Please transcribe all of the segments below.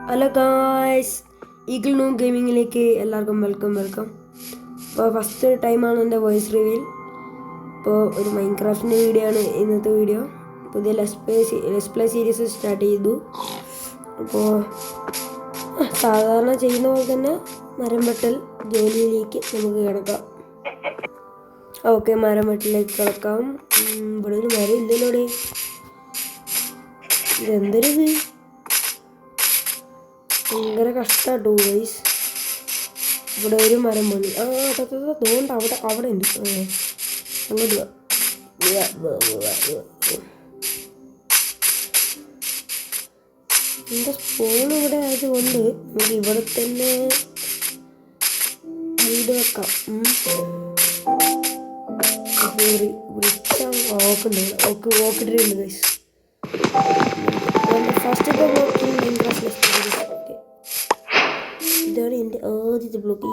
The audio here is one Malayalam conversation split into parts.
ഹലോ ഗായ്സ്, ഈഗിൾ നൂ ഗെയിമിങ്ങിലേക്ക് എല്ലാവർക്കും വെൽക്കം. അപ്പോൾ ഫസ്റ്റ് ടൈമാണ് എൻ്റെ വോയിസ് റിവീൽ. ഇപ്പോൾ ഒരു മൈൻക്രാഫ്റ്റിൻ്റെ വീഡിയോ ആണ് ഇന്നത്തെ വീഡിയോ. പുതിയ ലെസ് പ്ലേ സീരീസ് സ്റ്റാർട്ട് ചെയ്തു. അപ്പോൾ സാധാരണ ചെയ്യുന്ന പോലെ തന്നെ മരം വെട്ടൽ ജോലിയിലേക്ക് നമുക്ക് കിടക്കാം. ഓക്കെ, മരം വെട്ടലിലേക്ക് കിടക്കാം. ഇവിടെ ഒരു മരം ഇല്ലല്ലോടെ. ഇതെന്തൊരിത്, ഭയങ്കര കഷ്ടാട്ടോ ഗൈസ്. ഇവിടെ ഒരു മരം പണി. അതുകൊണ്ട് അവിടെ ഉണ്ട്. അങ്ങോട്ട് എൻ്റെ സ്പൂൺ ഇവിടെ ആയതുകൊണ്ട് നമുക്ക് ഇവിടെ തന്നെ വീട് വെക്കാം. ഓക്കിട്ടുണ്ട് ഗൈസ്. ഫസ്റ്റത്തെ ബ്ലോക്ക് ഇതാണ് എൻ്റെ ആദ്യത്തെ ബ്ലോക്ക്.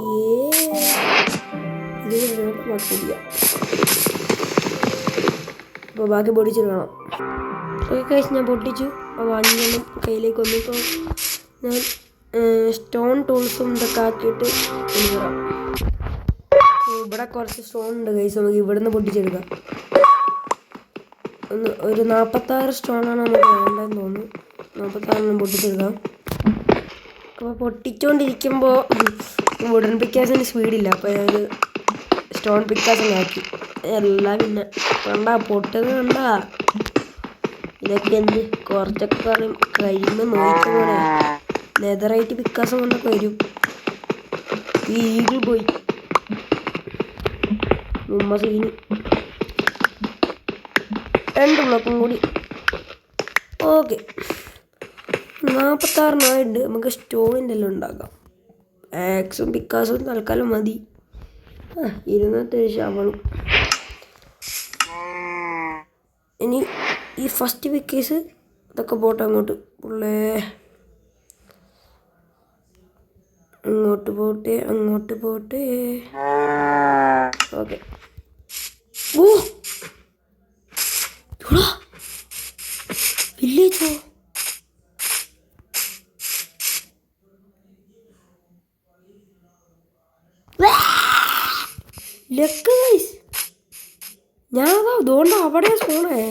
കുഴപ്പമില്ല. അപ്പോൾ ബാക്കി പൊടിച്ചിടണം. ഓക്കെ ഗൈസ്, ഞാൻ പൊട്ടിച്ചു. അപ്പോൾ അഞ്ചെണ്ണം കയ്യിലേക്ക് വന്നു. ഇപ്പോൾ ഞാൻ സ്റ്റോൺ ടൂൾസും ഇതൊക്കെ ആക്കിയിട്ട് കൊണ്ടുവരാം. ഇവിടെ കുറച്ച് സ്റ്റോൺ ഉണ്ട് ഗൈസ്, നമുക്ക് ഇവിടുന്ന് പൊട്ടിച്ചെടുക്കാം. ഒരു 46 സ്റ്റോണാണ് നമുക്ക് വേണ്ടതെന്ന് തോന്നുന്നു. 46 പൊട്ടിച്ചെടുക്കാം. അപ്പോൾ പൊട്ടിച്ചുകൊണ്ടിരിക്കുമ്പോൾ വുഡൻ പിക്കാസിന് സ്പീഡില്ല. അപ്പോൾ ഞാനൊരു സ്റ്റോൺ പിക്കാസിനെ ആക്കി. എല്ലാം പിന്നെ പൊട്ടത് കണ്ടാ. ഇതൊക്കെ എന്ത് കുറച്ചൊക്കെ കഴിയുമ്പോൾ നോക്കിക്കൂടെ. നെതറായിട്ട് പിക്കാസും കൊണ്ടൊക്കെ വരും. ഈ ഈഗിൾ പോയി ഉമ്മ സീന്. 2 ബ്ലോക്കും കൂടി. ഓക്കെ, 46 നമുക്ക് സ്റ്റോണിൻ്റെ എല്ലാം ഉണ്ടാക്കാം. ആക്സും പിക്കാസും തൽക്കാലം മതി. 200 ശവളും. ഇനി ഈ ഫസ്റ്റ് പിക്കേസ് ഇതൊക്കെ പോട്ടെ. അങ്ങോട്ട് പോട്ടെ. ഓക്കെ. ഓ വില്ലേജോ? ലക്ക് ഗൈസ്, ഞാൻ അതുകൊണ്ട് അവിടെ സ്പോണേ.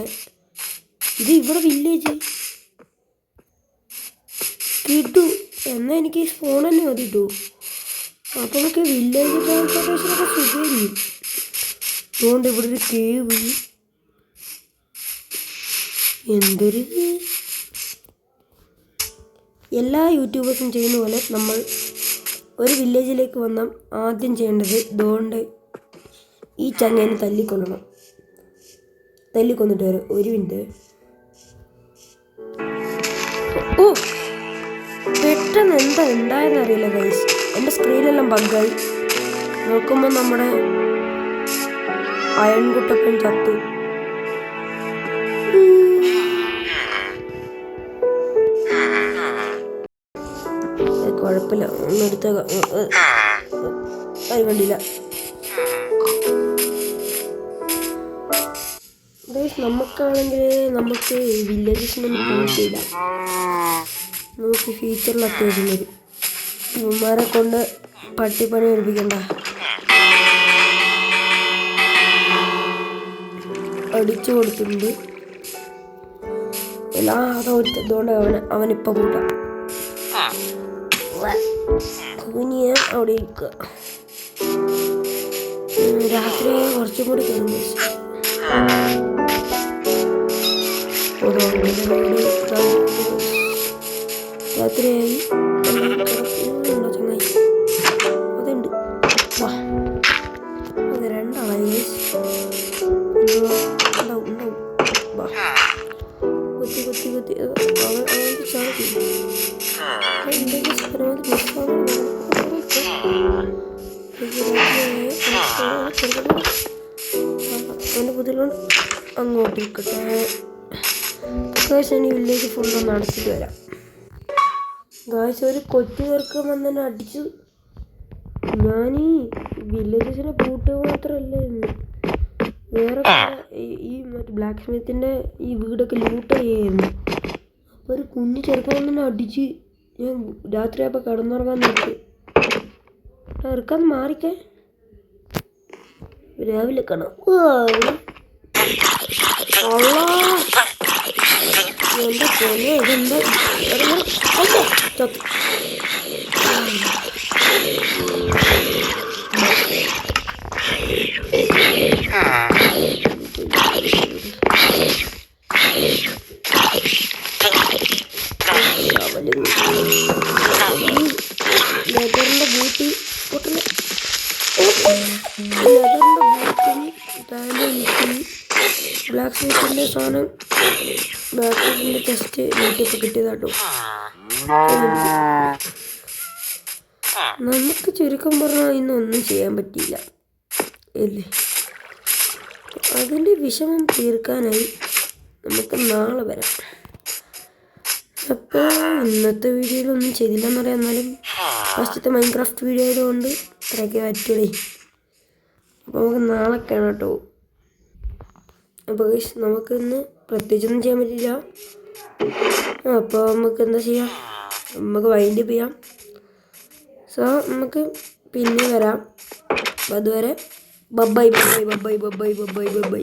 ഇത് ഇവിടെ വില്ലേജ് കിട്ടു. എന്നാൽ എനിക്ക് സ്പോൺ തന്നെ മതി കിട്ടു. അപ്പോൾ നമുക്ക് വില്ലേജ് ട്രാൻസ്പോർട്ടേഷനൊക്കെ സുഖമായിരിക്കും. അതുകൊണ്ട് ഇവിടെ ഒരു കേവ്. എന്തൊരു എല്ലാ യൂട്യൂബേഴ്സും ചെയ്യുന്ന പോലെ നമ്മൾ ഒരു വില്ലേജിലേക്ക് വന്നാൽ ആദ്യം ചെയ്യേണ്ടത് ഇതുകൊണ്ട് ഈ ചങ്ങേനെ തല്ലിക്കൊന്നിട്ട് വരും. 1 മിനിറ്റ്. ഓ, പെട്ടെന്ന് എന്താ ഉണ്ടായെന്ന് അറിയില്ല ഗൈസ്. എൻ്റെ സ്ക്രീനെല്ലാം ബഗ്ഗായി. നോക്കുമ്പോൾ നമ്മുടെ അയൺകുട്ടപ്പൻ ചത്തു. കുഴപ്പമില്ല, ഒന്നും എടുത്തേക്കാം. അത് കണ്ടില്ല. നമുക്കാണെങ്കിൽ നമുക്ക് വില്ലേജസിനൊന്നും പോയിട്ടില്ല. നമുക്ക് ഫ്യൂച്ചറിൽ അത്യാവശ്യം വരും. ഇവന്മാരെ കൊണ്ട് പട്ടിപ്പണി എടുപ്പിക്കണ്ട. അടിച്ചു കൊടുത്തിട്ടുണ്ട് എല്ലാ. അതുകൊണ്ട് അവനിപ്പം കൂട്ടാം. കുഞ്ഞിയ അവിടെ ഇരിക്കുക. രാത്രി കുറച്ചും കൂടി കഴിഞ്ഞു. രാത്രിയായി. ചങ്ങായി അതുണ്ട്. അത് 2 ആളായി. ഉണ്ടാവും. കുത്തി അവൻ്റെ പുതിലോണ്ട് അങ്ങോട്ട് ഇരിക്കട്ടെ. ഗായ്സ്, വില്ലേജ് ഫുള്ളൊന്ന് അടച്ചിട്ട് വരാം. ഗായ്സ്, ഒരു കൊച്ചു ചേർക്കാൻ വന്നെ അടിച്ചു. ഞാൻ ഈ വില്ലേജസിനെ പൂട്ടുക മാത്രമല്ല ഇന്ന് വേറെ ഈ മറ്റേ ബ്ലാക്ക് സ്മിത്തിൻ്റെ ഈ വീടൊക്കെ ലൂട്ട് ചെയ്യായിരുന്നു. അപ്പോൾ ഒരു കുഞ്ഞ് ചെറുപ്പം തന്നെ അടിച്ച് ഞാൻ രാത്രിയായപ്പോൾ കിടന്നുറങ്ങാൻ നോക്കി. ഇറക്കാൻ മാറിക്കേ രാവിലെ കാണാം. എൻ്റെ പൊന്നെ ഇതെന്താ ചത്തു. ലെതറിൻ്റെ ബൂട്ടി പൊട്ടല് ലെതറിൻ്റെ ബൂട്ടിന് താഴെ ബ്ലാക്ക് സ്മിത്തിൻ്റെ സാധനം ബ്ലാക്ക് സ്മിത്തിൻ്റെ ചെസ്റ്റ് വീട്ടിൽ കിട്ടിയതാട്ടോ. നമുക്ക് ചുരുക്കം പറഞ്ഞാൽ ഇന്നൊന്നും ചെയ്യാൻ പറ്റിയില്ല അല്ലേ. അതിൻ്റെ വിഷമം തീർക്കാനായി നമുക്ക് നാളെ വരാം. അപ്പോൾ ഇന്നത്തെ വീഡിയോയിലൊന്നും ചെയ്തില്ലെന്ന് പറയാം. എന്നാലും ഫസ്റ്റത്തെ മൈൻക്രാഫ്റ്റ് വീഡിയോ ആയതുകൊണ്ട് ഇത്രയൊക്കെ പറ്റൂലേ. അപ്പോൾ നമുക്ക് നാളെ കാണാം കേട്ടോ. അപ്പോൾ നമുക്കിന്ന് പ്രത്യേകിച്ചൊന്നും ചെയ്യാൻ പറ്റില്ല. അപ്പോൾ നമുക്ക് എന്താ ചെയ്യാം, നമുക്ക് വൈൻഡപ്പ് ചെയ്യാം. സോ നമുക്ക് പിന്നെ വരാം. അതുവരെ bye bye bye bye bye bye bye bye bye.